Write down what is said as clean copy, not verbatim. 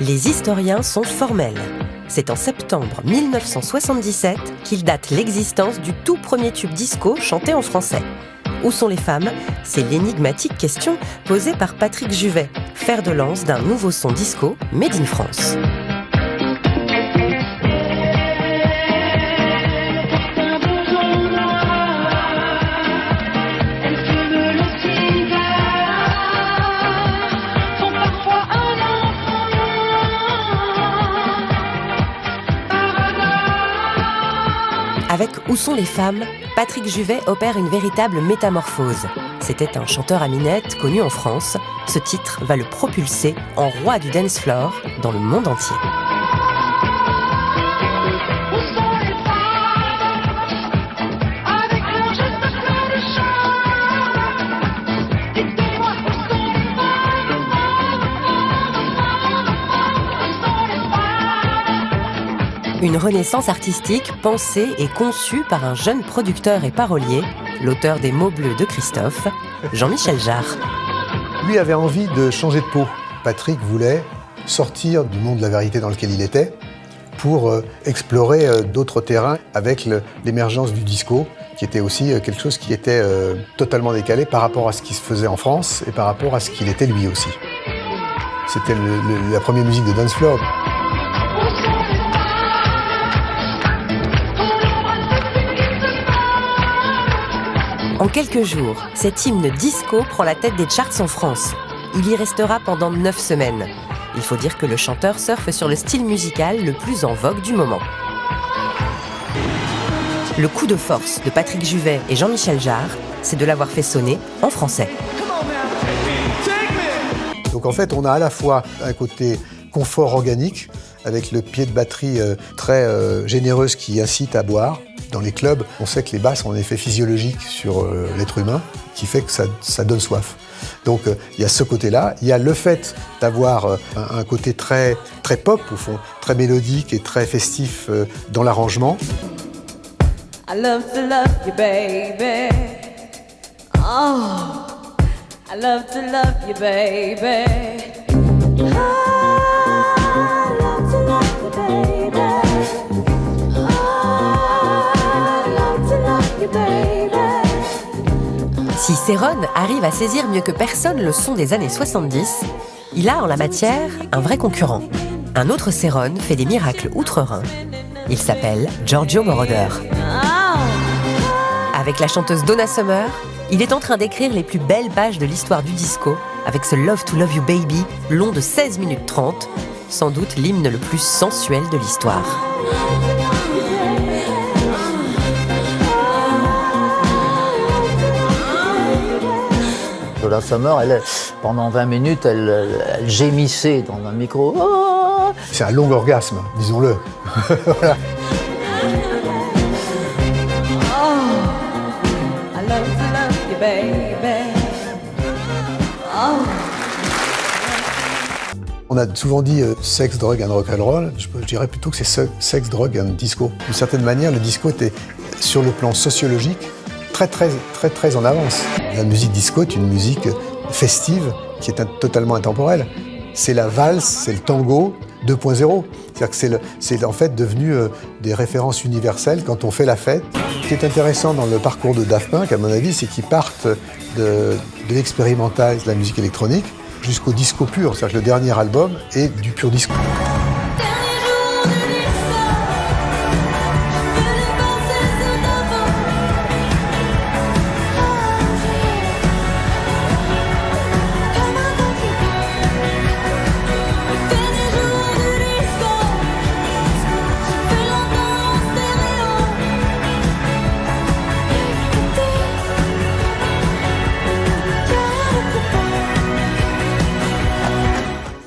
Les historiens sont formels. C'est en septembre 1977 qu'ils datent l'existence du tout premier tube disco chanté en français. Où sont les femmes ? C'est l'énigmatique question posée par Patrick Juvet, fer de lance d'un nouveau son disco made in France. Avec Où sont les femmes ? Patrick Juvet opère une véritable métamorphose. C'était un chanteur à minette connu en France. Ce titre va le propulser en roi du dance floor dans le monde entier. Une renaissance artistique pensée et conçue par un jeune producteur et parolier, l'auteur des Mots bleus de Christophe, Jean-Michel Jarre. Lui avait envie de changer de peau. Patrick voulait sortir du monde de la vérité dans lequel il était pour explorer d'autres terrains avec l'émergence du disco, qui était aussi quelque chose qui était totalement décalé par rapport à ce qui se faisait en France et par rapport à ce qu'il était lui aussi. C'était la première musique de dance floor. En quelques jours, cet hymne disco prend la tête des charts en France. Il y restera pendant 9 semaines. Il faut dire que le chanteur surfe sur le style musical le plus en vogue du moment. Le coup de force de Patrick Juvet et Jean-Michel Jarre, c'est de l'avoir fait sonner en français. Donc en fait, on a à la fois un côté confort organique, avec le pied de batterie très généreuse qui incite à boire. Dans les clubs, on sait que les basses ont un effet physiologique sur l'être humain qui fait que ça donne soif. Donc il y a ce côté-là. Il y a le fait d'avoir un côté très, très pop, au fond, très mélodique et très festif dans l'arrangement. I love to love you, baby. Oh, I love to love you, baby. Si Céron arrive à saisir mieux que personne le son des années 70, il a en la matière un vrai concurrent. Un autre Céron fait des miracles outre-Rhin. Il s'appelle Giorgio Moroder. Avec la chanteuse Donna Summer, il est en train d'écrire les plus belles pages de l'histoire du disco avec ce Love to Love You Baby long de 16 minutes 30, sans doute l'hymne le plus sensuel de l'histoire. Donna Summer, pendant 20 minutes, elle gémissait dans un micro. Oh, c'est un long orgasme, disons-le. Voilà. On a souvent dit sex, drogue and rock'n'roll. Je dirais plutôt que c'est sex, drogue and disco. D'une certaine manière, le disco était, sur le plan sociologique, très en avance. La musique disco est une musique festive qui est totalement intemporelle. C'est la valse, c'est le tango 2.0. C'est-à-dire que c'est en fait devenu des références universelles quand on fait la fête. Ce qui est intéressant dans le parcours de Daft Punk, à mon avis, c'est qu'ils partent de l'expérimental, de la musique électronique, jusqu'au disco pur. C'est-à-dire que le dernier album est du pur disco.